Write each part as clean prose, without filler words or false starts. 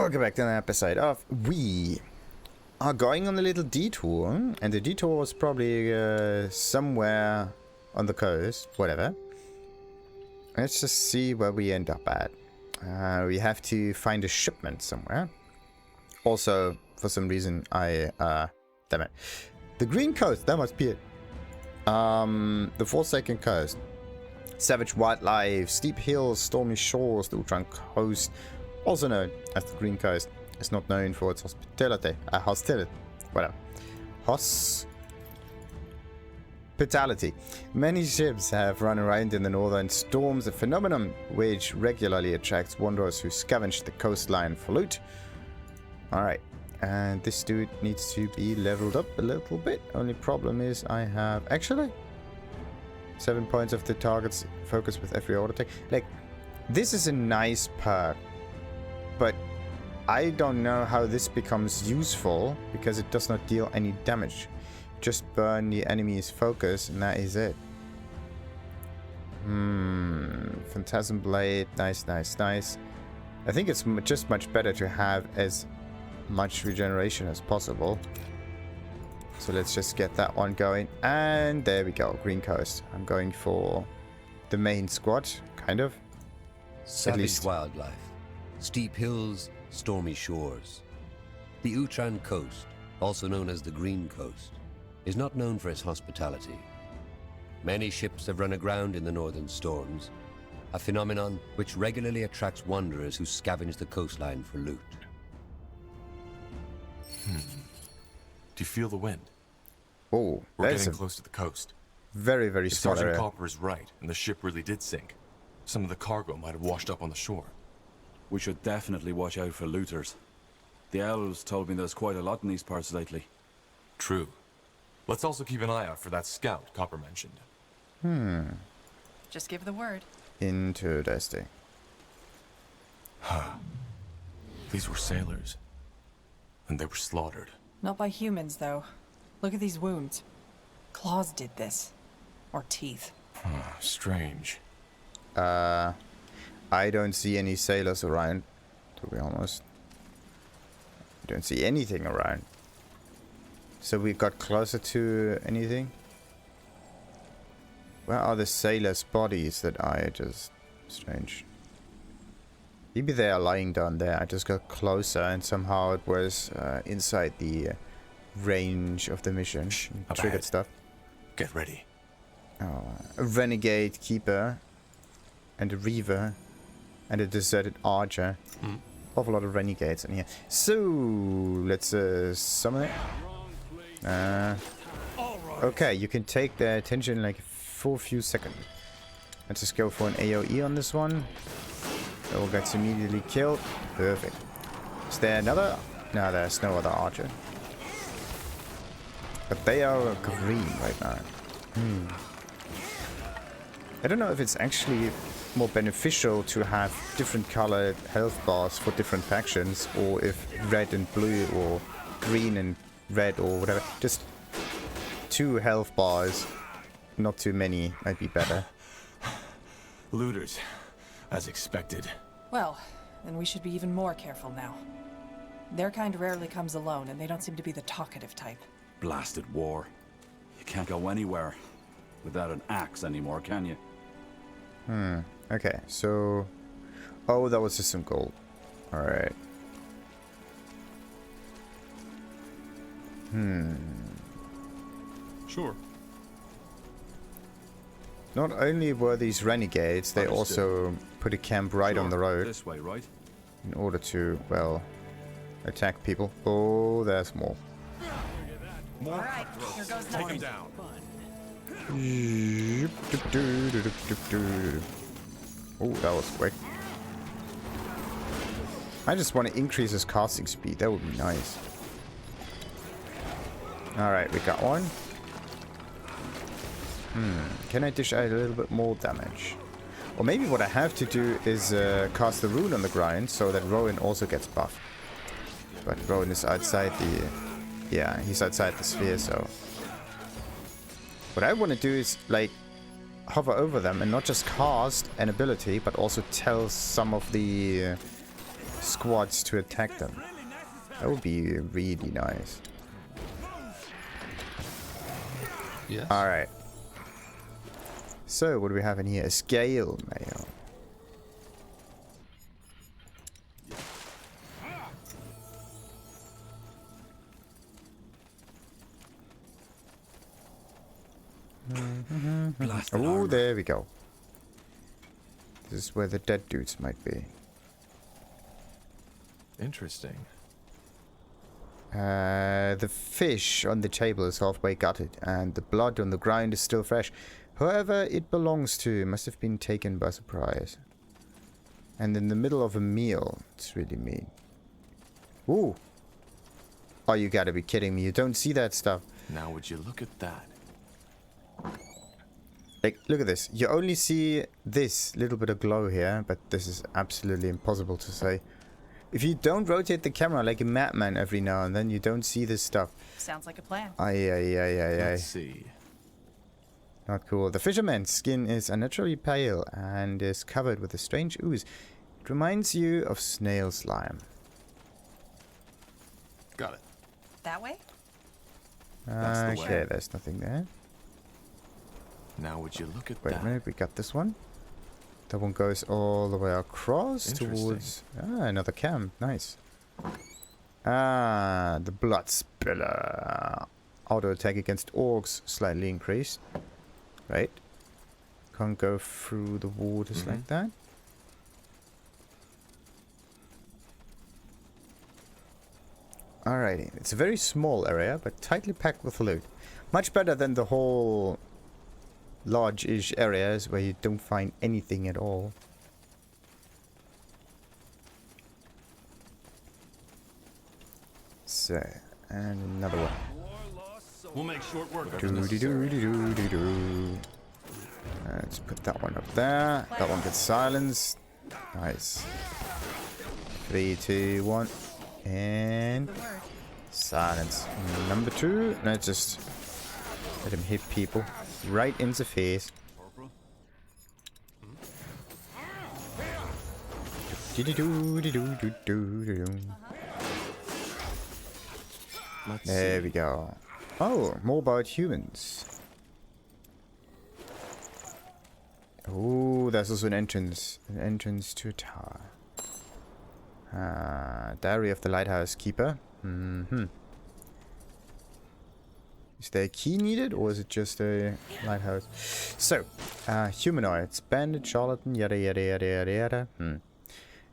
Welcome back to an episode of We are going on a little detour, and the detour is probably somewhere on the coast, whatever. Let's just see where we end up at. We have to find a shipment somewhere. Also, for some reason, damn it. The Green Coast, that must be it. The Forsaken Coast. Savage wildlife, steep hills, stormy shores, the Utran Coast, also known as the Green Coast, is not known for its hostility. Whatever. Hospitality. Many ships have run around in the northern storms, a phenomenon which regularly attracts wanderers who scavenge the coastline for loot. Alright, and this dude needs to be leveled up a little bit. Only problem is I have... Actually, 7 points of the target's focus with every auto attack. Like, this is a nice perk, but I don't know how this becomes useful because it does not deal any damage. Just burn the enemy's focus and that is it. Phantasm Blade, nice. I think it's just much better to have as much regeneration as possible. So let's just get that one going. And there we go, Green Coast. I'm going for the main squad, kind of. Savage wildlife, steep hills, stormy shores. The Utran Coast, also known as the Green Coast, is not known for its hospitality. Many ships have run aground in the northern storms, a phenomenon which regularly attracts wanderers who scavenge the coastline for loot. Do you feel the wind? Oh, we're getting close to the coast. Very if small Sergeant area. Copper is right, and the ship really did sink, some of the cargo might have washed up on the shore. We should definitely watch out for looters. The elves told me there's quite a lot in these parts lately. True. Let's also keep an eye out for that scout Copper mentioned. Just give the word. Interesting. These were sailors. And they were slaughtered. Not by humans, though. Look at these wounds. Claws did this. Or teeth. Strange. I don't see any sailors around, to be honest. I don't see anything around. So we got closer to anything? Where are the sailors' bodies that I just... Strange. Maybe they are lying down there. I just got closer and somehow it was inside the range of the mission. Triggered stuff. Get ready. Oh, a renegade keeper and a reaver and a deserted archer. Awful lot of renegades in here. So let's summon it. Okay, you can take their attention like for a few seconds. Let's just go for an AoE on this one. That will get immediately killed. Perfect. Is there another? No, there's no other archer. But they are green right now. I don't know if it's actually more beneficial to have different colored health bars for different factions, or if red and blue or green and red or whatever. Just 2 health bars, not too many, might be better. Looters, as expected. Well, then we should be even more careful now. Their kind rarely comes alone, and they don't seem to be the talkative type. Blasted war. You can't go anywhere without an axe anymore, can you? Okay, so... Oh, that was just some gold. Alright. Sure. Not only were these renegades, they also put a camp right on the road. This way, right? In order to, well, attack people. Oh, there's more. Alright, here goes Take him nothing. down. Oh, that was quick. I just want to increase his casting speed. That would be nice. Alright, we got one. Can I dish out a little bit more damage? Or maybe what I have to do is cast the rune on the ground so that Rowan also gets buffed. But Rowan is outside the... Yeah, he's outside the sphere, so... What I want to do is, like, hover over them and not just cast an ability, but also tell some of the squads to attack them. That would be really nice. Yes. Alright. So, what do we have in here? A scale mail. Oh, there we go. This is where the dead dudes might be. Interesting. The fish on the table is halfway gutted, and the blood on the ground is still fresh. Whoever it belongs to must have been taken by surprise. And in the middle of a meal. It's really mean. Ooh. Oh, you gotta be kidding me. You don't see that stuff. Now would you look at that? Like, look at this. You only see this little bit of glow here, but this is absolutely impossible to say. If you don't rotate the camera like a madman every now and then, you don't see this stuff. Sounds like a plan. Let's see. Not cool. The fisherman's skin is unnaturally pale and is covered with a strange ooze. It reminds you of snail slime. Got it. That way? That's the way. Okay, there's nothing there. Now would you look at Wait that? a minute, we got this one. That one goes all the way across Interesting. towards... Ah, another camp. Nice. Ah, the blood spiller. Auto attack against orcs slightly increased. Right. Can't go through the waters like that. Alrighty. It's a very small area, but tightly packed with loot. Much better than the whole large-ish areas where you don't find anything at all. So, and another one. We'll make short work of Doo-dee-doo-dee-doo-dee-doo. Let's put that one up there. That one gets silenced. Nice. 3, 2, 1. And silence. Number 2. Let's just let him hit people right in the face. There we go. Oh, more about humans. Oh, there's also an entrance. An entrance to a tower. Diary of the Lighthouse Keeper. Is there a key needed, or is it just a lighthouse? So, humanoids, bandit, charlatan, yada yada yada yada yada.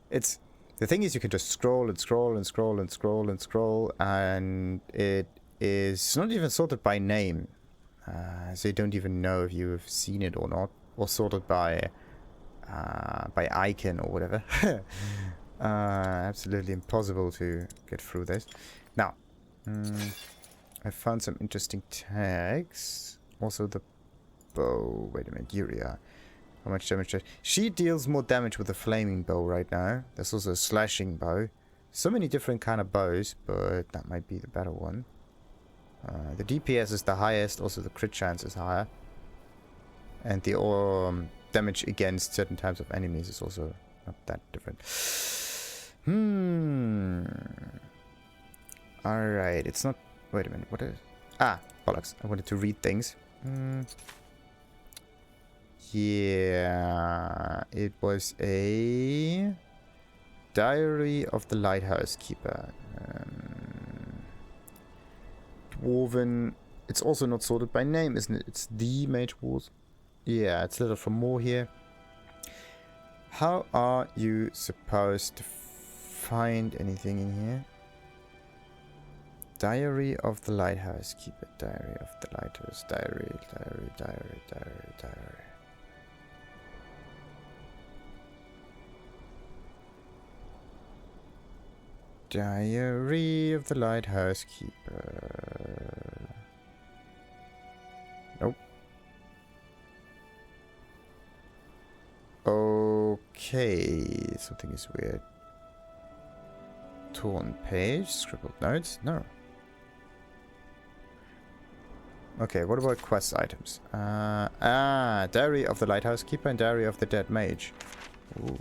It's the thing is, you can just scroll and scroll and scroll and scroll and scroll, and it is not even sorted by name, so you don't even know if you've seen it or not, or sorted by icon or whatever. Absolutely impossible to get through this. Now, I found some interesting tags. Also the bow. Wait a minute, Yuria. How much damage? She deals more damage with the flaming bow right now. There's also a slashing bow. So many different kind of bows, but that might be the better one. The DPS is the highest. Also the crit chance is higher. And the damage against certain types of enemies is also not that different. Alright, it's not... Wait a minute, what is... Ah, bollocks. I wanted to read things. Yeah, it was a... Diary of the Lighthouse Keeper. Dwarven... It's also not sorted by name, isn't it? It's the Mage Wars. Yeah, it's little from more here. How are you supposed to find anything in here? Diary of the Lighthouse Keeper. Diary of the Lighthouse. Diary. Diary of the Lighthouse Keeper. Nope. Okay, something is weird. Torn page, scribbled notes, no. Okay, what about quest items? Diary of the Lighthouse Keeper and Diary of the Dead Mage. Ooh.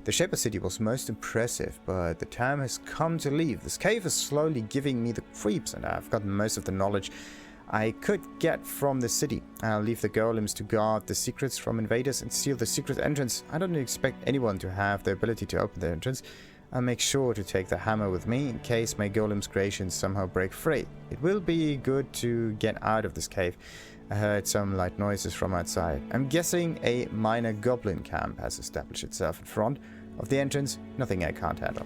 The Shepherd City was most impressive, but the time has come to leave. This cave is slowly giving me the creeps, and I've gotten most of the knowledge I could get from the city. I'll leave the golems to guard the secrets from invaders and seal the secret entrance. I don't expect anyone to have the ability to open the entrance. I'll make sure to take the hammer with me in case my golem's creations somehow break free. It will be good to get out of this cave. I heard some light noises from outside. I'm guessing a minor goblin camp has established itself in front of the entrance. Nothing I can't handle.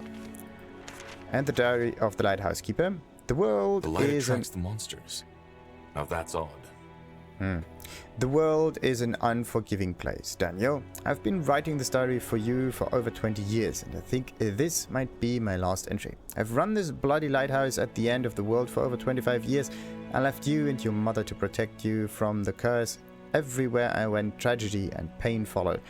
And the diary of the lighthouse keeper. The world The light is attracts the monsters. Now that's odd. The world is an unforgiving place, Daniel. I've been writing this diary for you for over 20 years, and I think this might be my last entry. I've run this bloody lighthouse at the end of the world for over 25 years. I left you and your mother to protect you from the curse. Everywhere I went, tragedy and pain followed.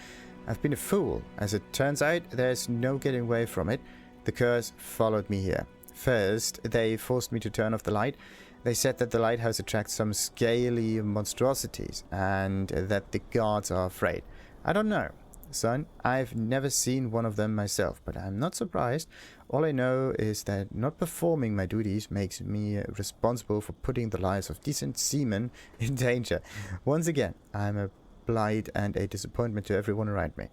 I've been a fool. As it turns out, there's no getting away from it. The curse followed me here. First, they forced me to turn off the light. They said that the lighthouse attracts some scaly monstrosities and that the guards are afraid. I don't know, son. I've never seen one of them myself, but I'm not surprised. All I know is that not performing my duties makes me responsible for putting the lives of decent seamen in danger. Once again, I'm a blight and a disappointment to everyone around me.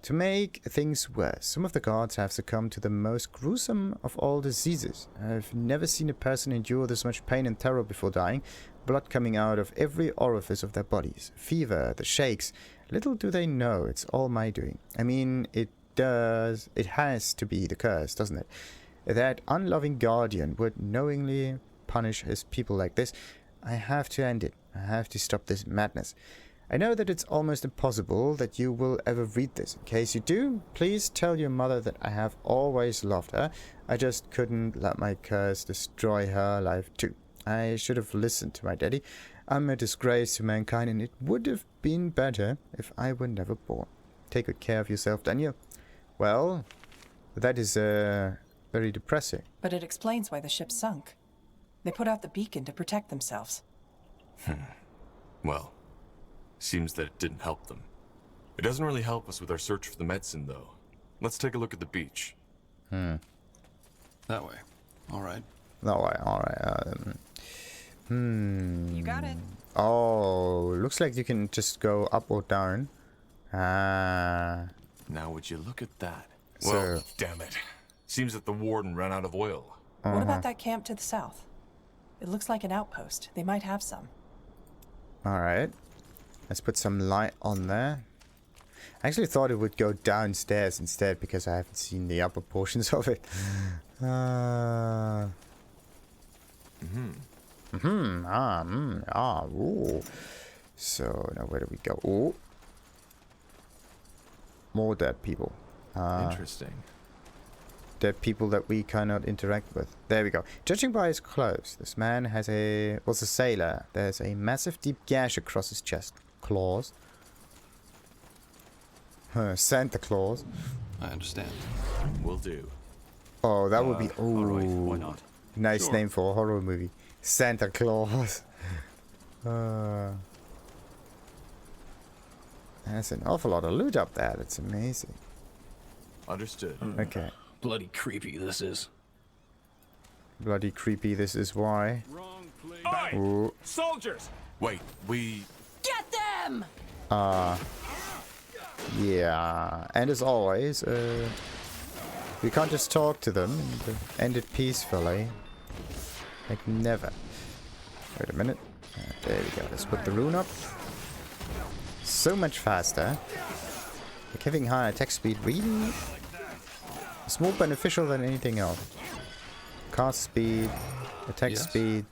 To make things worse, some of the guards have succumbed to the most gruesome of all diseases. I've never seen a person endure this much pain and terror before dying. Blood coming out of every orifice of their bodies. Fever, the shakes. Little do they know it's all my doing. I mean, it has to be the curse, doesn't it? That unloving guardian would knowingly punish his people like this. I have to end it. I have to stop this madness. I know that it's almost impossible that you will ever read this. In case you do, please tell your mother that I have always loved her. I just couldn't let my curse destroy her life too. I should have listened to my daddy. I'm a disgrace to mankind, and it would have been better if I were never born. Take good care of yourself, Daniel. Well, that is very depressing. But it explains why the ship sunk. They put out the beacon to protect themselves. Well, seems that it didn't help them. It doesn't really help us with our search for the medicine, though. Let's take a look at the beach. That way. All right. That way, alright. You got it. Oh, looks like you can just go up or down. Now would you look at that? Well, So- damn it. Seems that the warden ran out of oil. What about that camp to the south? It looks like an outpost. They might have some. Alright. Let's put some light on there. I actually thought it would go downstairs instead because I haven't seen the upper portions of it. Ooh. So, now where do we go? Ooh. More dead people. Interesting. Dead people that we cannot interact with. There we go. Judging by his clothes, this man was a sailor. There's a massive deep gash across his chest. Claws. Santa Claus. I understand. Will do. Oh, that would be... All right, Ooh. why not? Nice Sure. name for a horror movie. Santa Claus. There's an awful lot of loot up there. That's amazing. Understood. Okay. Bloody creepy this is. Bloody creepy. This is why. Wrong place. Ooh. Soldiers! Wait, we... Get them! Yeah. And as always, we can't just talk to them and end it peacefully. Like never. Wait a minute. There we go. Let's put the rune up. So much faster. Like having high attack speed really is more beneficial than anything else. Cast speed, attack Yes. speed.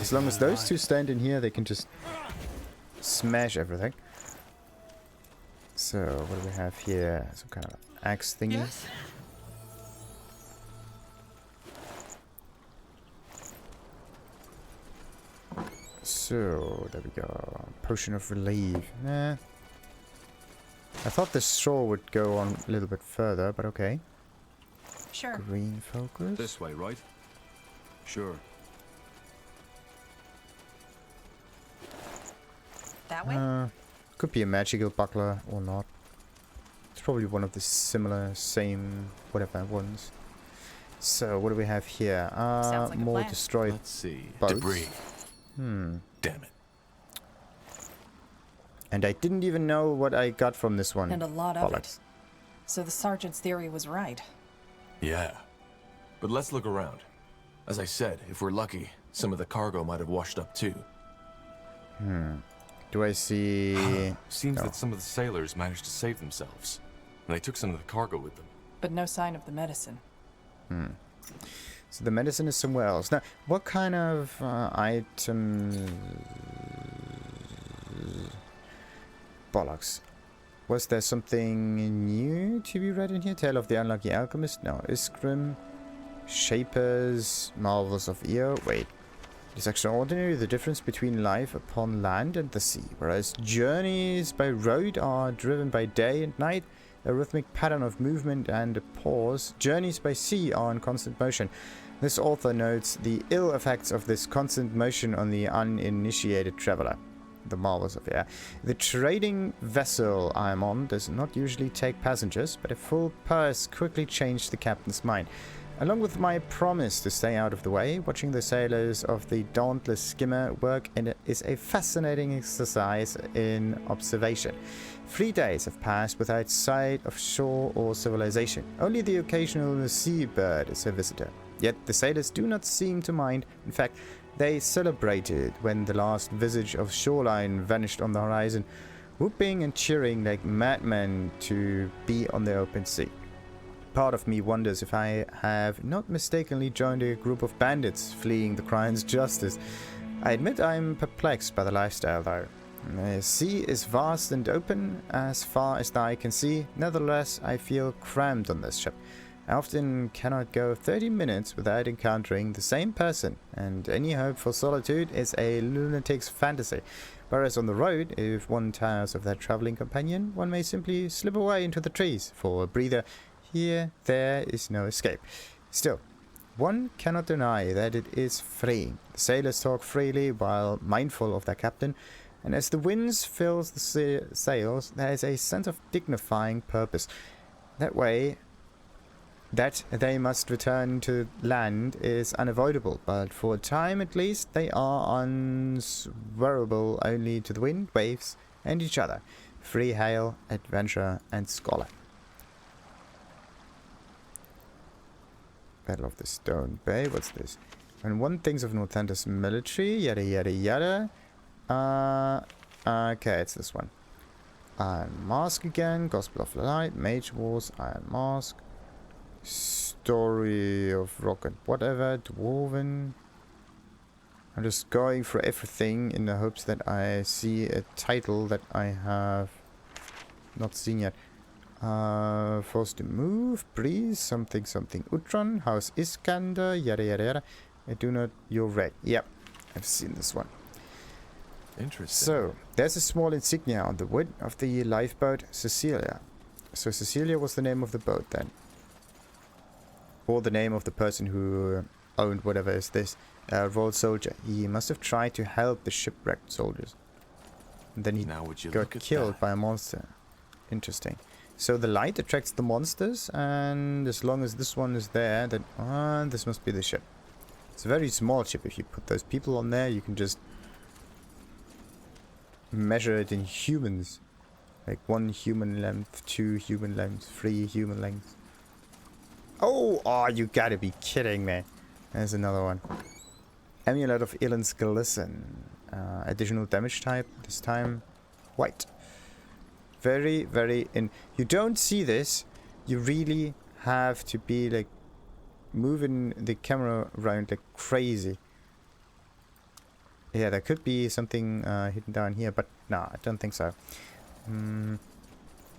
As long as those two stand in here, they can just smash everything. So, what do we have here? Some kind of axe thingy. Yes? So, there we go. Potion of relief. Nah. I thought the straw would go on a little bit further, but okay. Sure. Green focus. This way, right? Sure. That way? Could be a magical buckler or not. probably one of the similar, same, whatever ones. So, what do we have here? Sounds like a more plan. destroyed Let's see. boats. Debris. Hmm. Damn it. And I didn't even know what I got from this one. And a lot of Bollocks. it. So the sergeant's theory was right. Yeah. But let's look around. As I said, if we're lucky, some of the cargo might have washed up too. Do I see... Seems No. that some of the sailors managed to save themselves. And they took some of the cargo with them. But no sign of the medicine. So the medicine is somewhere else. Now, what kind of item... Bollocks. Was there something new to be read in here? Tale of the Unlucky Alchemist? No. Iskrim. Shapers. Marvels of Io. Wait. It is extraordinary the difference between life upon land and the sea. Whereas journeys by road are driven by day and night, a rhythmic pattern of movement and a pause, journeys by sea are in constant motion. This author notes the ill effects of this constant motion on the uninitiated traveler. The marvels of air. The trading vessel I am on does not usually take passengers, but a full purse quickly changed the captain's mind. Along with my promise to stay out of the way, watching the sailors of the dauntless skimmer work is a fascinating exercise in observation. 3 days have passed without sight of shore or civilization. Only the occasional seabird is a visitor. Yet the sailors do not seem to mind. In fact, they celebrated when the last visage of shoreline vanished on the horizon, whooping and cheering like madmen to be on the open sea. Part of me wonders if I have not mistakenly joined a group of bandits fleeing the Crown's justice. I admit I'm perplexed by the lifestyle, though. The sea is vast and open as far as the eye can see. Nevertheless, I feel cramped on this ship. I often cannot go 30 minutes without encountering the same person, and any hope for solitude is a lunatic's fantasy. Whereas on the road, if one tires of their traveling companion, one may simply slip away into the trees for a breather. Here, there is no escape. Still, one cannot deny that it is freeing. The sailors talk freely while mindful of their captain, and as the winds fills the sails, there is a sense of dignifying purpose. That they must return to land is unavoidable, but for a time at least they are unswerable only to the wind, waves, and each other. Free hail, adventure, and scholar. Battle of the Stone Bay, what's this? When one thinks of Northander's military, yada yada yada. Okay, it's this one. Iron Mask again, Gospel of the Light, Mage Wars, Iron Mask. Story of Rock and whatever, Dwarven. I'm just going for everything in the hopes that I see a title that I have not seen yet. Forced to move, Breeze, something, Utron, House Iskander, yada yada yada. I do not, you're right. Yep, I've seen this one. Interesting. So, there's a small insignia on the wood of the lifeboat Cecilia. So Cecilia was the name of the boat then. Or the name of the person who owned whatever is this. Royal soldier. He must have tried to help the shipwrecked soldiers. And then he got killed by a monster. Interesting. So the light attracts the monsters, and as long as this one is there, then this must be the ship. It's a very small ship. If you put those people on there, you can just measure it in humans. Like 1 human length, 2 human lengths, 3 human lengths. Oh, you gotta be kidding me. There's another one. Amulet of Elen's Glisten. Additional damage type, this time white. Very, very you don't see this. You really have to be like moving the camera around like crazy. Yeah, there could be something hidden down here, but no, I don't think so.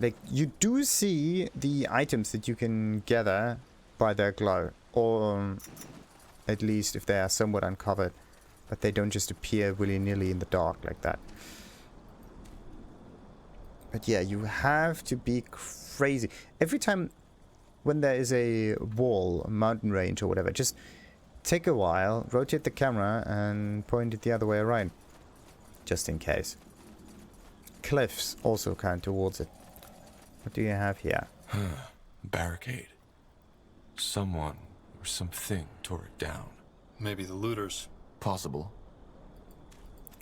Like, you do see the items that you can gather by their glow, or at least if they are somewhat uncovered, but they don't just appear willy-nilly in the dark like that. But yeah, you have to be crazy. Every time when there is a wall, a mountain range or whatever, just take a while, rotate the camera and point it the other way around, just in case. Cliffs also count towards it. What do you have here? Barricade. Someone or something tore it down. Maybe the looters. Possible.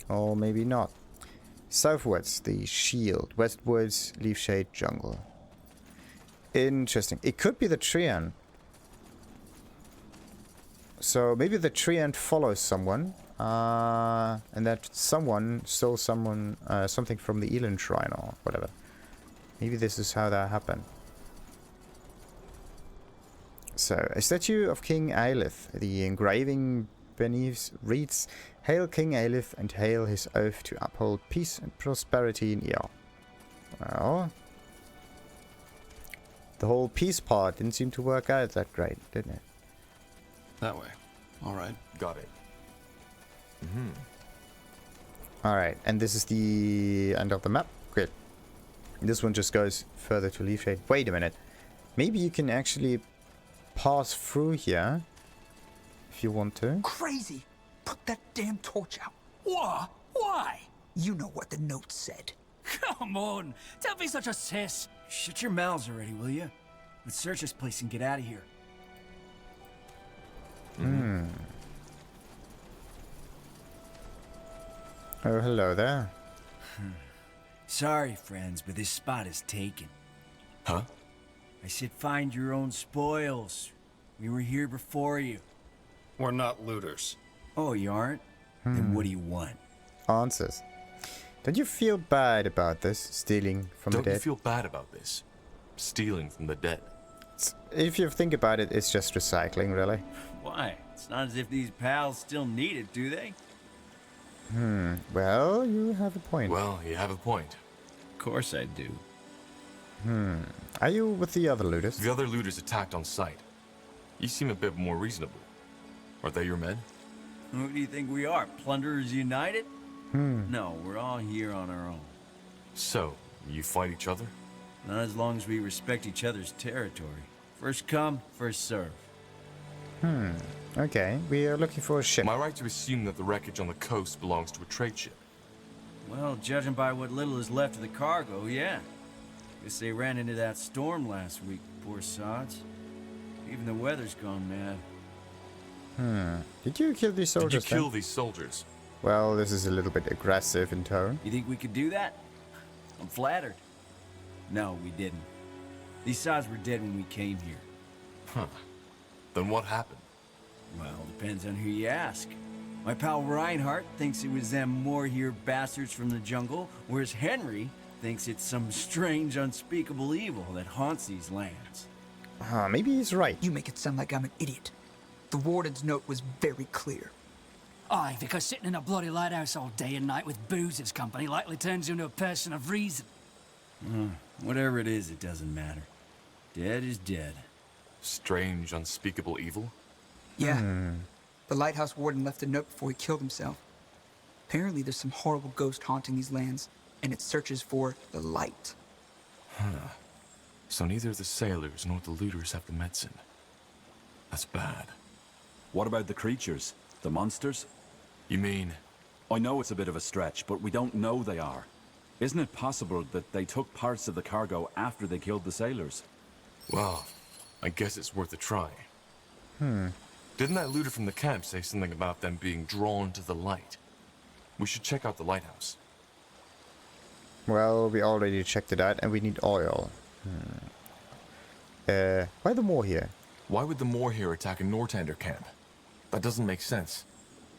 Or maybe not. Southwards, the shield. Westwards, Leafshade jungle. Interesting. It could be the Treant. So maybe the Treant follows someone. And that someone stole something from the Elen shrine or whatever. Maybe this is how that happened. So, a statue of King Eilith. The engraving beneath reads, "Hail King Eilith and hail his oath to uphold peace and prosperity in Eor." Well, the whole peace part didn't seem to work out that great, didn't it? That way. All right. Got it. Alright, and this is the end of the map. Great. This one just goes further to Leafshade. Wait a minute. Maybe you can actually pass through here if you want to. Crazy! Put that damn torch out. What? Why? You know what the note said. Come on, don't be such a sis. Shut your mouths already, will you? Let's search this place and get out of here. Oh, hello there. Sorry, friends, but this spot is taken. Huh? I said find your own spoils. We were here before you. We're not looters. Oh, you aren't? Then what do you want? Answers. Don't you feel bad about this, stealing from Don't the you dead? feel bad about this? Stealing from the dead. If you think about it, it's just recycling, really. Why? It's not as if these pals still need it, do they? Well, you have a point. Well, you have a point. Of course I do. Are you with the other looters? The other looters attacked on sight. You seem a bit more reasonable. Are they your men? Who do you think we are? Plunderers United? No, we're all here on our own. So, you fight each other? Not as long as we respect each other's territory. First come, first serve. Okay, we are looking for a ship. Am I right to assume that the wreckage on the coast belongs to a trade ship? Well, judging by what little is left of the cargo, yeah. Guess they ran into that storm last week, poor sods. Even the weather's gone mad. Did you kill these Did you soldiers then? kill these soldiers? Well, this is a little bit aggressive in tone. You think we could do that? I'm flattered. No, we didn't. These sods were dead when we came here. Huh. Then what happened? Well, depends on who you ask. My pal Reinhardt thinks it was them more-here bastards from the jungle, whereas Henry thinks it's some strange, unspeakable evil that haunts these lands. Maybe he's right. You make it sound like I'm an idiot. The warden's note was very clear. Aye, because sitting in a bloody lighthouse all day and night with booze as company likely turns you into a person of reason. Whatever it is, it doesn't matter. Dead is dead. Strange, unspeakable evil? Yeah. The lighthouse warden left a note before he killed himself. Apparently there's some horrible ghost haunting these lands, and it searches for the light. So neither the sailors nor the looters have the medicine. That's bad. What about the creatures? The monsters? You mean... I know it's a bit of a stretch, but we don't know they are. Isn't it possible that they took parts of the cargo after they killed the sailors? Well, I guess it's worth a try. Didn't that looter from the camp say something about them being drawn to the light? We should check out the lighthouse. Well, we already checked it out and we need oil. Why the more here? Why would the Moor here attack a Northander camp? That doesn't make sense.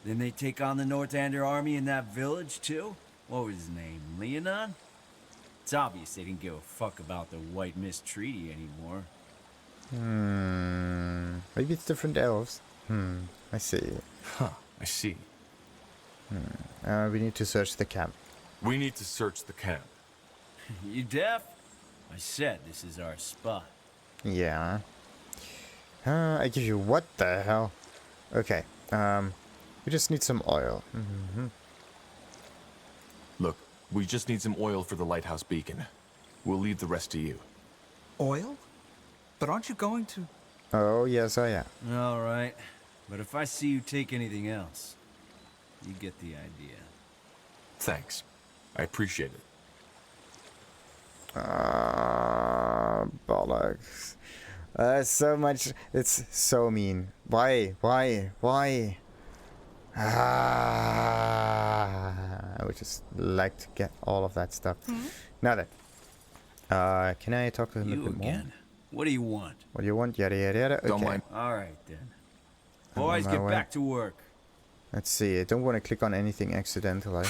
Then they take on the Northander army in that village, too? What was his name, Leonon? It's obvious they didn't give a fuck about the White Mist Treaty anymore. Maybe it's different elves. I see. Huh, I see. We need to search the camp. We need to search the camp. You deaf? I said this is our spot. Yeah. I give you what the hell? Okay. We just need some oil. Look, we just need some oil for the lighthouse beacon. We'll leave the rest to you. Oil? But aren't you going to... Oh, yes, I am. All right. But if I see you take anything else, you get the idea. Thanks. I appreciate it. Bollocks. So much. It's so mean. Why? I would just like to get all of that stuff. Now then. Can I talk to him a bit more? Again. What do you want? What do you want? Yada yada yada. Okay. Don't mind. All right, then. Boys, get back to work. Let's see. I don't want to click on anything accidentally.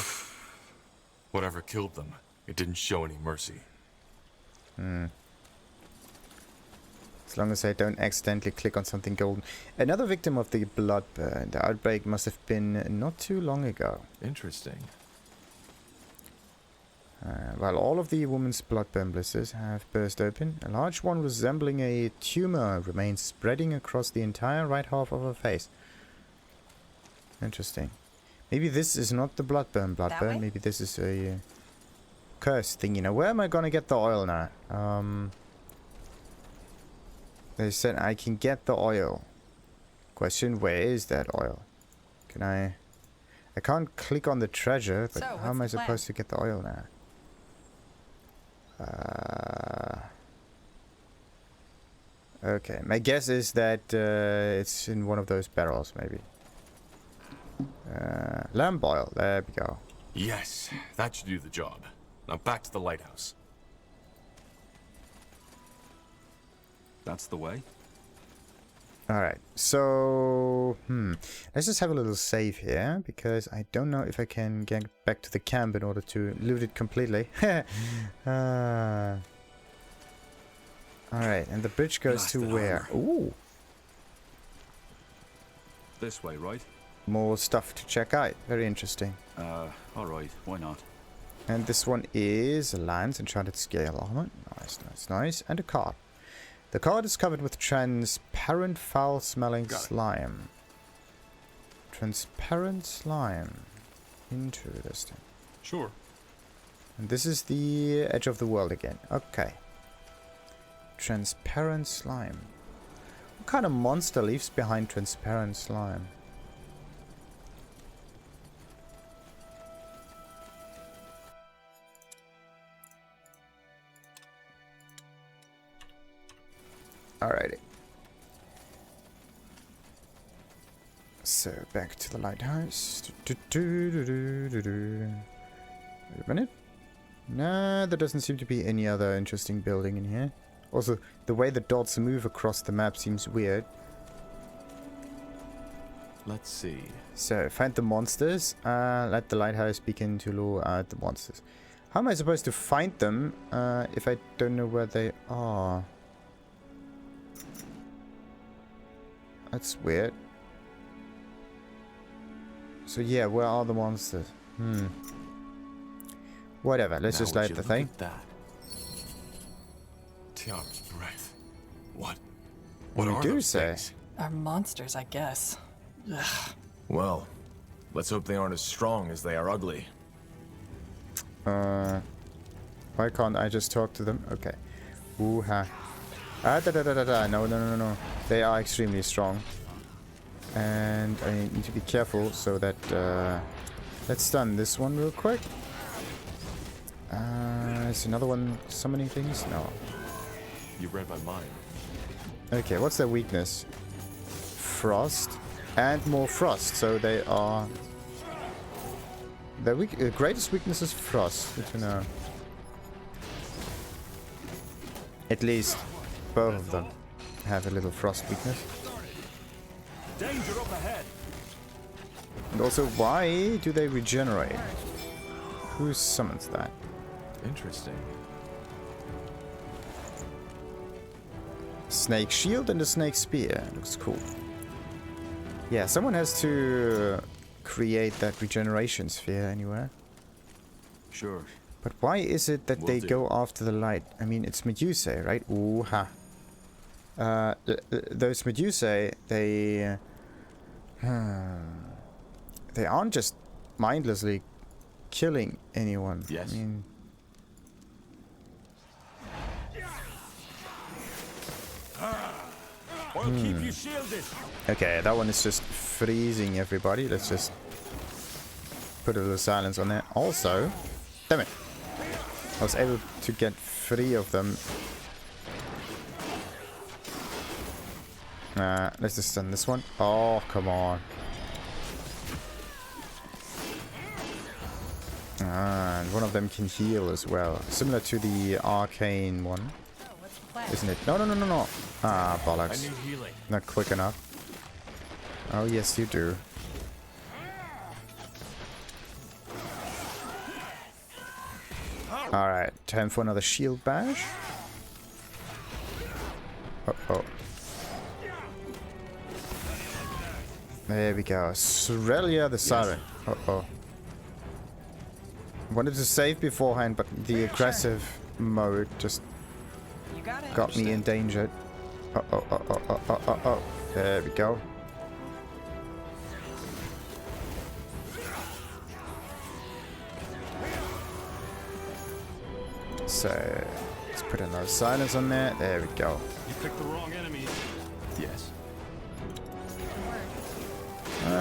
Whatever killed them, it didn't show any mercy. As long as I don't accidentally click on something golden. Another victim of the Bloodburn. The outbreak must have been not too long ago. Interesting. While all of the woman's Bloodburn blisters have burst open, a large one resembling a tumor remains spreading across the entire right half of her face. Interesting. Maybe this is not the Bloodburn. Maybe this is a curse thing. You know, where am I gonna get the oil now? They said I can get the oil. Question, where is that oil? Can I can't click on the treasure, but how am I supposed to get the oil now? Okay, my guess is that it's in one of those barrels, maybe. Lamp oil, there we go. Yes, that should do the job. Now back to the lighthouse. That's the way. Alright, so... let's just have a little save here, because I don't know if I can get back to the camp in order to loot it completely. Alright, and the bridge goes to where? Ooh! This way, right? More stuff to check out. Very interesting. Alright, why not? And this one is a lance, enchanted scale armor. Nice, nice, nice. And a card. The card is covered with transparent, foul-smelling slime. Transparent slime. Interesting. Sure. And this is the edge of the world again. Okay. Transparent slime. What kind of monster leaves behind transparent slime? Alrighty. So back to the lighthouse. Wait a minute. Nah, there doesn't seem to be any other interesting building in here. Also, the way the dots move across the map seems weird. Let's see. So, find the monsters. Let the lighthouse begin to lure out the monsters. How am I supposed to find them if I don't know where they are? That's weird. So yeah, where are the monsters? Whatever, let's just light the thing. That. Tiara's breath. What are those things? Are monsters, I guess. Ugh. Well, let's hope they aren't as strong as they are ugly. Why can't I just talk to them? Okay. Ooh-ha. No. They are extremely strong. And I need to be careful so that... let's stun this one real quick. Is another one summoning things? No. You read my mind. Okay, what's their weakness? Frost. And more frost, so they are... Their greatest weakness is frost. Good to know. At least both of them have a little frost weakness. Danger up ahead. And also, why do they regenerate? Who summons that? Interesting. Snake shield and a snake spear. Looks cool. Yeah, someone has to create that regeneration sphere anywhere. Sure. But why is it that they go after the light? I mean, it's medusae, right? Ooh-ha. Those medusae, they aren't just mindlessly killing anyone. Yes. I mean, Keep you shielded. okay, that one is just freezing everybody. Let's just put a little silence on there. Also, damn it, I was able to get 3 of them. Let's just stun this one. Oh, come on. And one of them can heal as well. Similar to the arcane one. Isn't it? No, no, no, no, no. Ah, bollocks. I need healing. Not quick enough. Oh, yes, you do. Alright, time for another shield bash. Uh-oh. There we go. Aurelia the Siren. Uh-oh. Wanted to save beforehand, but the aggressive mode just got me endangered. Uh-oh, uh-oh, uh-oh, uh-oh. There we go. So, let's put another silence on there. There we go. You picked the wrong enemy. Yes.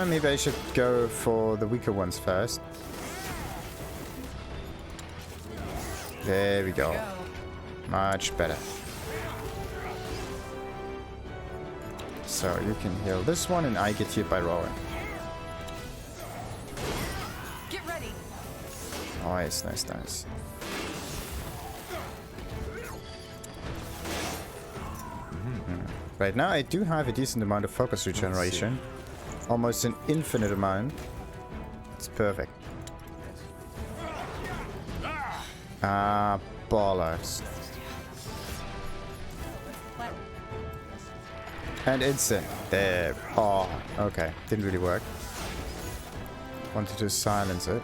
Maybe I should go for the weaker ones first. There we go. Much better. So you can heal this one and I get hit by rolling. Get ready. Nice, nice, nice. Right now I do have a decent amount of focus regeneration. Almost an infinite amount. It's perfect. Ah, bollocks. And instant. There. Oh, okay. Didn't really work. Wanted to silence it.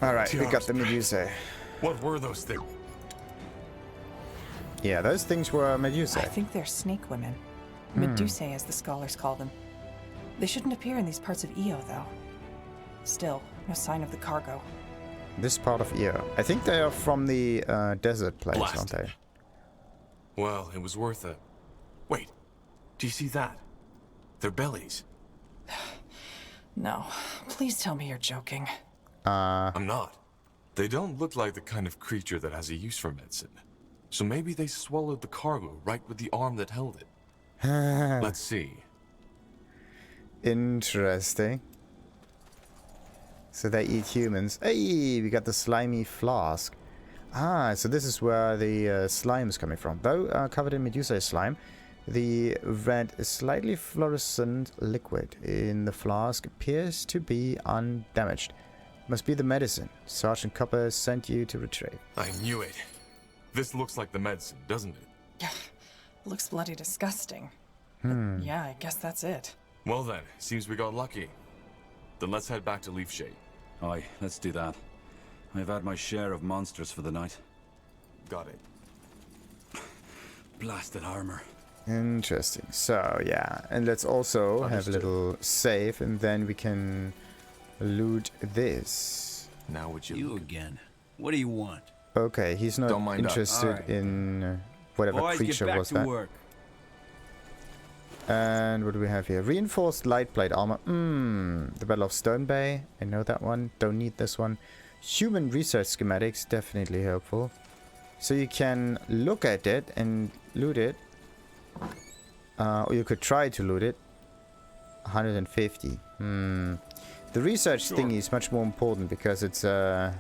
Alright, we got the medusae. What were those things? Yeah, those things were medusae. I think they're snake women. Medusae, as the scholars call them. They shouldn't appear in these parts of Io, though. Still, no sign of the cargo. This part of Io. I think they are from the desert place, Blast. aren't they? Well, it was worth it. Wait, do you see that? Their bellies. No, please tell me you're joking. I'm not. They don't look like the kind of creature that has a use for medicine. So maybe they swallowed the cargo right with the arm that held it. Let's see. Interesting. So they eat humans. Hey, we got the Slimy Flask. Ah, so this is where the slime is coming from. Though covered in medusae slime, the red, slightly fluorescent liquid in the flask appears to be undamaged. Must be the medicine Sergeant Copper sent you to retrieve. I knew it. This looks like the medicine, doesn't it? Yeah, looks bloody disgusting. But yeah, I guess that's it. Well then, seems we got lucky. Then let's head back to Leafshade. Aye, let's do that. I've had my share of monsters for the night. Got it. Blasted armor. Interesting. So, yeah. And let's also have a little save, and then we can loot this. Now would You again. What do you want? Okay, he's not Don't mind us. interested Alright. in whatever Boys, creature get back was to that. work. And what do we have here? Reinforced light plate armor. The Battle of Stone Bay. I know that one. Don't need this one. Human research schematics. Definitely helpful. So you can look at it and loot it. Or you could try to loot it. 150. The research thingy is much more important because it's I'm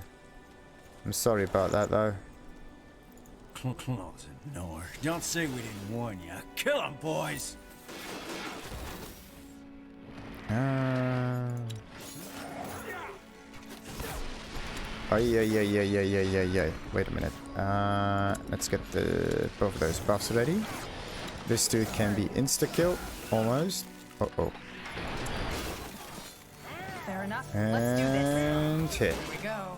sorry about that though. Close it, Nor. Don't say we didn't warn you. Kill 'em, boys! Ay. Wait a minute. Let's get both of those buffs ready. This dude can be insta-killed, almost. Uh-oh. Fair enough. Let's do this. And hit. Here we go.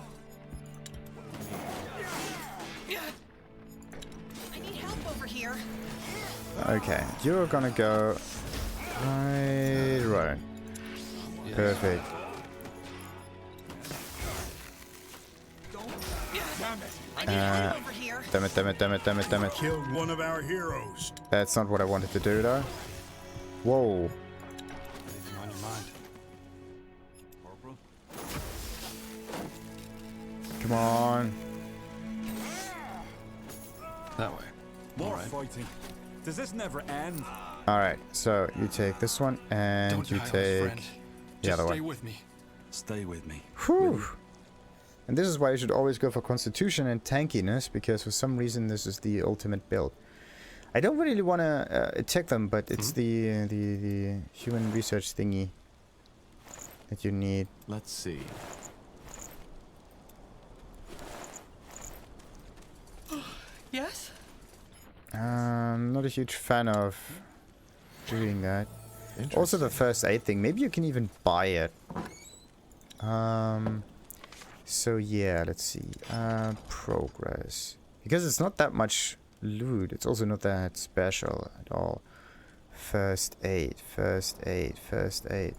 I need help over here. Okay, you're gonna go right. Perfect. I need help over here. Damn it. Killed one of our heroes. That's not what I wanted to do though. Whoa. Anything on your mind? Corporal? Come on. That way. More Alright. fighting. Does this never end? Alright, so you take this one and Don't you die on us, take friend. the Just other stay one. with me. Stay with me. Whew. And this is why you should always go for constitution and tankiness, because for some reason this is the ultimate build. I don't really want to attack them, but it's the human research thingy that you need. Let's see. Yes? Not a huge fan of doing that. Also the first aid thing, maybe you can even buy it. So yeah, let's see. Progress. Because it's not that much loot, it's also not that special at all. First aid, first aid, first aid.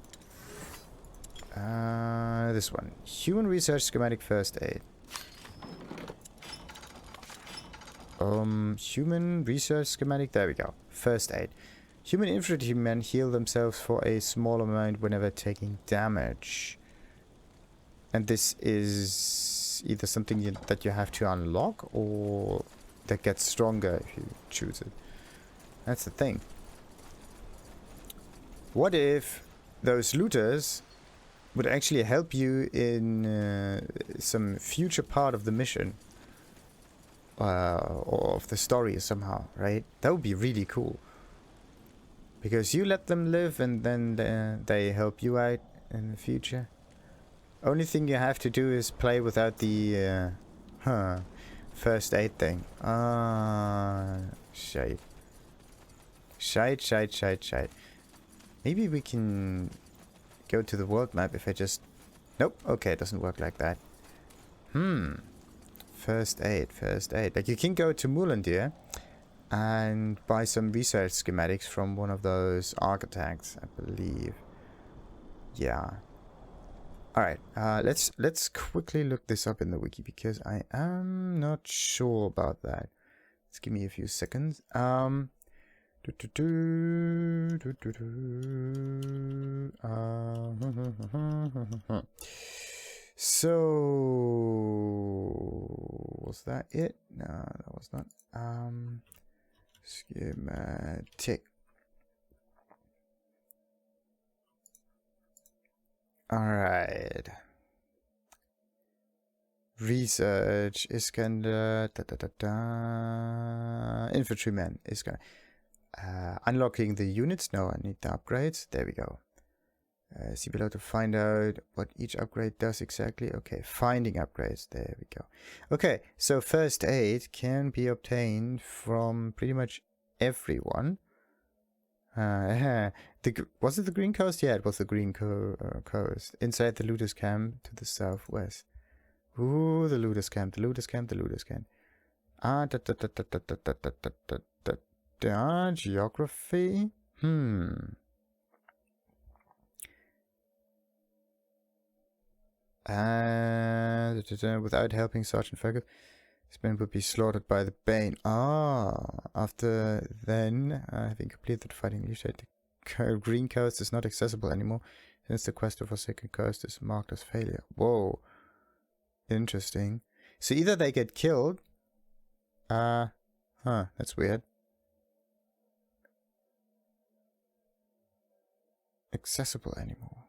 This one. Human research schematic first aid. Human research schematic, there we go. First aid. Human infantrymen heal themselves for a small amount whenever taking damage. And this is either something that you have to unlock or that gets stronger if you choose it. That's the thing. What if those looters would actually help you in some future part of the mission? Or of the story somehow, right? That would be really cool. Because you let them live and then they help you out in the future. Only thing you have to do is play without the first aid thing. Shite. Shite. Maybe we can go to the world map if I just... Nope, okay, it doesn't work like that. First aid. Like you can go to Mulandir and buy some research schematics from one of those architects, I believe. Yeah. Alright, let's quickly look this up in the wiki because I am not sure about that. Just give me a few seconds. So was that it? No, that was not. Schematic. Alright. Research, Iskander, infantryman, Iskander. Unlocking the units, no, I need the upgrades, there we go. See below to find out what each upgrade does exactly. Okay, finding upgrades, there we go. Okay, so first aid can be obtained from pretty much everyone. Was it the Green Coast? Yeah, it was the Green Coast. Inside the looters camp to the southwest. Ooh, the looters camp. Geography? Without helping Sergeant Fergus, this man would be slaughtered by the Bane. After then, having completed the fighting Leafshade, the Green Coast is not accessible anymore, since the quest of Forsaken Coast is marked as failure. Whoa. Interesting. So either they get killed. That's weird. Accessible anymore.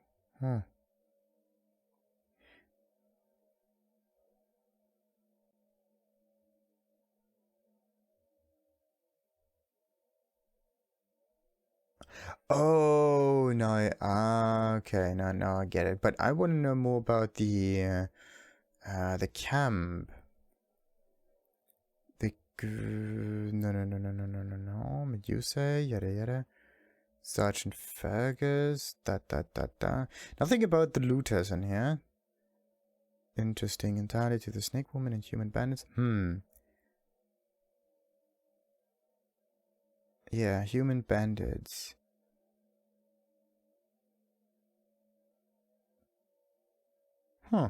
Oh no, okay, no, I get it. But I want to know more about the camp. No, medusae, yada. Sergeant Fergus, Nothing about the looters in here. Interesting, entirely to the snake woman and human bandits. Yeah, human bandits. Huh.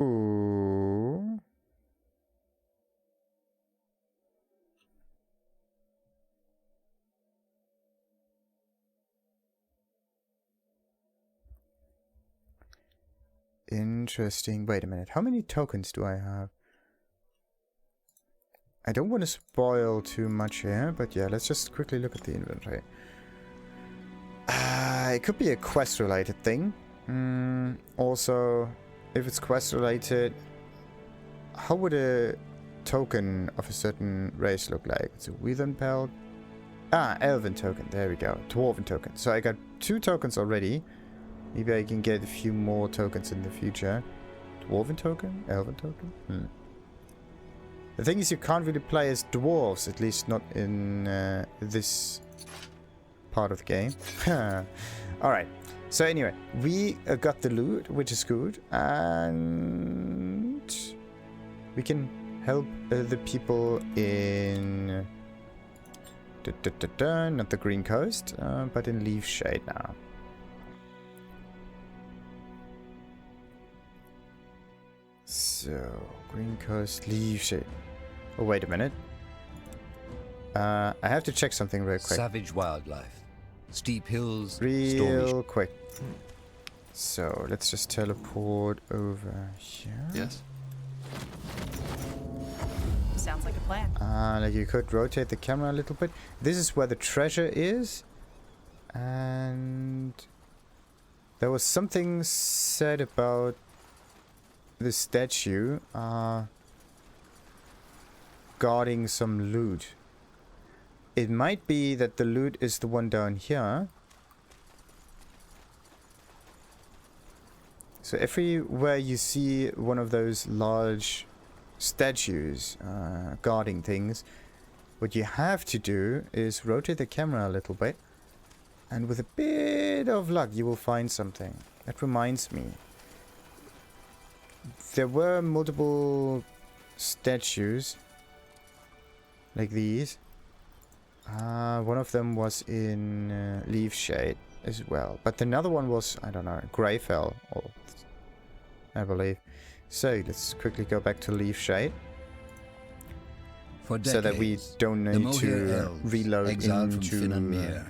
Ooh. Interesting. Wait a minute. How many tokens do I have? I don't want to spoil too much here, but yeah, let's just quickly look at the inventory. It could be a quest-related thing. Also, if it's quest-related, how would a token of a certain race look like? It's a Withen Pelt. Ah, Elven token. There we go. Dwarven token. So I got 2 tokens already. Maybe I can get a few more tokens in the future. Dwarven token? Elven token? The thing is, you can't really play as dwarves, at least not in this part of the game. Alright, so anyway, we got the loot, which is good, and we can help the people in... not the Green Coast, but in Leafshade now. So, Green Coast, Leafshade. Oh, wait a minute. I have to check something real quick. Savage wildlife. Steep hills, real quick. So, let's just teleport over here. Yes. Sounds like a plan. Like you could rotate the camera a little bit. This is where the treasure is. And there was something said about the statue guarding some loot. It might be that the loot is the one down here. So everywhere you see one of those large statues guarding things, what you have to do is rotate the camera a little bit, and with a bit of luck you will find something. That reminds me, there were multiple statues like these. One of them was in Leafshade as well, but another one was, I don't know, Greyfell, I believe. So let's quickly go back to Leafshade, For decades, so that we don't need to reload into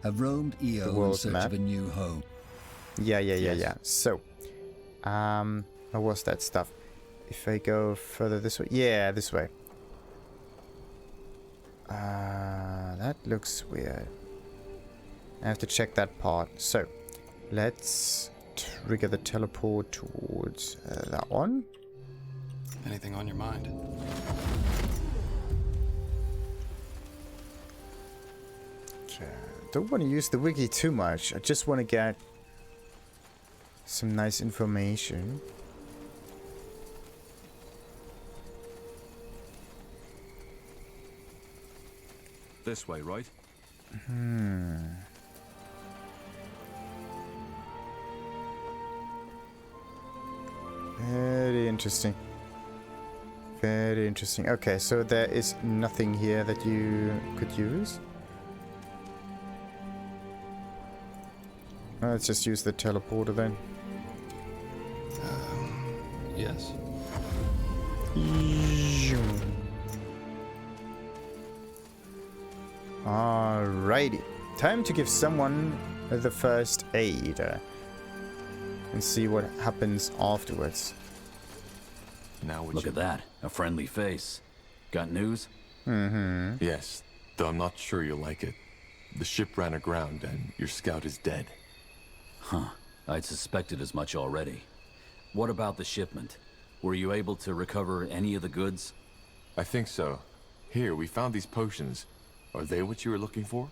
have roamed Io in world search map. of a new home. Yeah. So, what was that stuff? If I go further this way, yeah, this way. That looks weird. I have to check that part. So, let's trigger the teleport towards that one. Anything on your mind? Okay. Don't want to use the wiki too much. I just want to get some nice information. This way, right? Very interesting. Very interesting. Okay, so there is nothing here that you could use. Let's just use the teleporter then. Yes. Alrighty. Time to give someone the first aid. And see what happens afterwards. Now would Look you... at that. A friendly face. Got news? Yes, though I'm not sure you'll like it. The ship ran aground and your scout is dead. Huh. I'd suspected as much already. What about the shipment? Were you able to recover any of the goods? I think so. Here, we found these potions. Are they what you were looking for?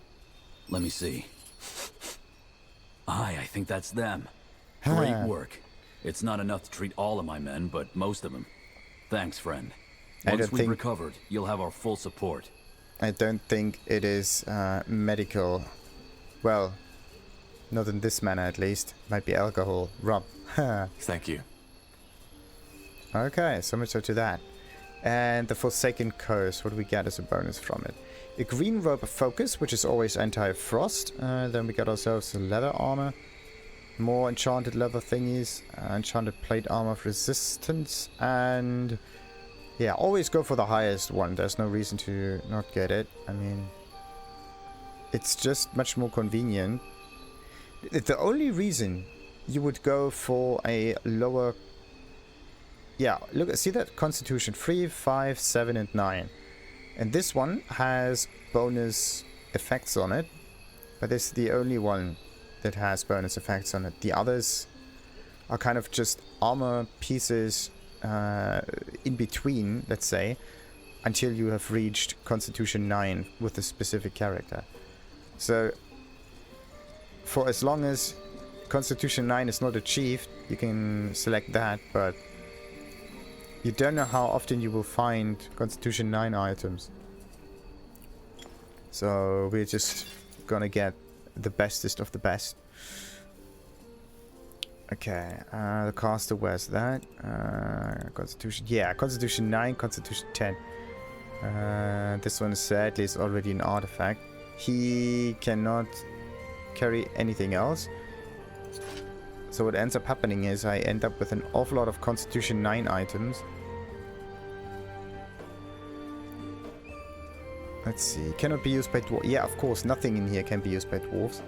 Let me see. I think that's them. Great work. It's not enough to treat all of my men, but most of them. Thanks, friend. Once we've recovered, you'll have our full support. I don't think it is medical. Well, not in this manner at least. Might be alcohol. Rum. Thank you. Okay, so much so to that. And the Forsaken Curse, what do we get as a bonus from it? A green robe of focus, which is always anti-frost. Then we got ourselves a leather armor. more enchanted leather thingies, enchanted plate armor of resistance, and yeah, always go for the highest one. There's no reason to not get it. I mean, it's just much more convenient. The only reason you would go for a lower... Yeah, look, see that? Constitution 3, 5, 7, and 9. And this one has bonus effects on it, but it's the only one that has bonus effects on it. The others are kind of just armor pieces in between, let's say, until you have reached Constitution 9 with a specific character. So, for as long as Constitution 9 is not achieved, you can select that, but you don't know how often you will find Constitution 9 items. So, we're just gonna get the bestest of the best. Okay, the caster wears that. Constitution, yeah, Constitution 9, Constitution 10. This one sadly is already an artifact. He cannot carry anything else. So what ends up happening is I end up with an awful lot of Constitution 9 items. Let's see, cannot be used by dwarves. Yeah, of course, nothing in here can be used by dwarves.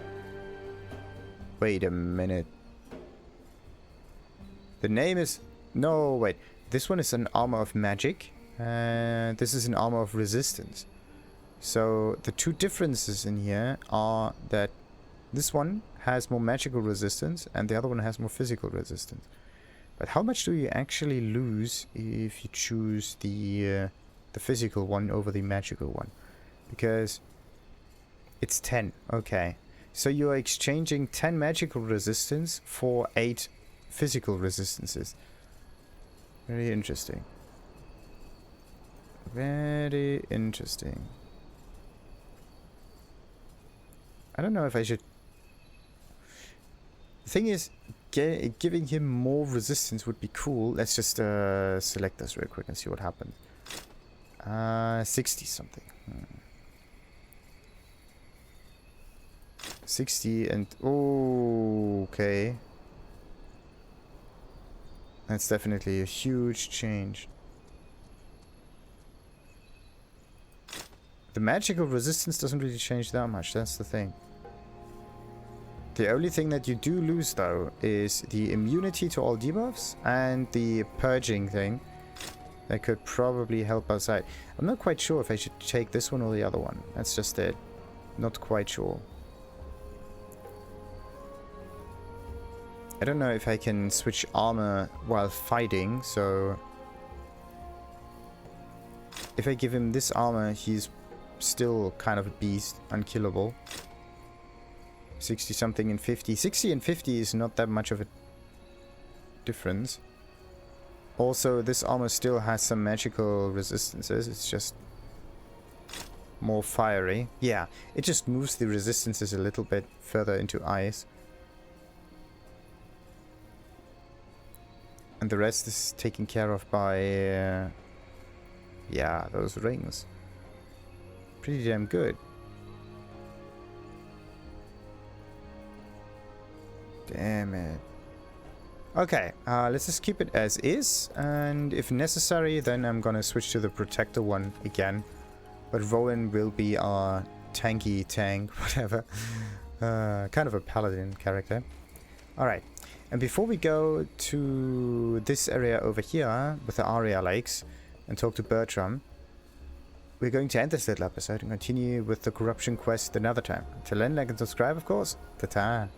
Wait a minute. The name is... No, wait. This one is an armor of magic. And this is an armor of resistance. So the two differences in here are that this one has more magical resistance and the other one has more physical resistance. But how much do you actually lose if you choose the physical one over the magical one? Because it's 10. Okay. So you are exchanging 10 magical resistance for 8 physical resistances. Very interesting. Very interesting. I don't know if I should... The thing is, giving him more resistance would be cool. Let's just select this real quick and see what happens. 60 something. 60 and... Oh, okay. That's definitely a huge change. The magical resistance doesn't really change that much, that's the thing. The only thing that you do lose, though, is the immunity to all debuffs and the purging thing. That could probably help us out. I'm not quite sure if I should take this one or the other one. That's just it. Not quite sure. I don't know if I can switch armor while fighting, so... If I give him this armor, he's still kind of a beast, unkillable. 60 something and 50. 60 and 50 is not that much of a difference. Also, this armor still has some magical resistances. It's just more fiery. Yeah, it just moves the resistances a little bit further into ice. And the rest is taken care of by, yeah, those rings. Pretty damn good. Damn it. Okay, let's just keep it as is, and if necessary, then I'm gonna switch to the protector one again. But Rowan will be our tanky tank, whatever. Kind of a paladin character. Alright, and before we go to this area over here, with the Aria Lakes, and talk to Bertram, we're going to end this little episode and continue with the corruption quest another time. Until then, like and subscribe, of course. Ta-ta!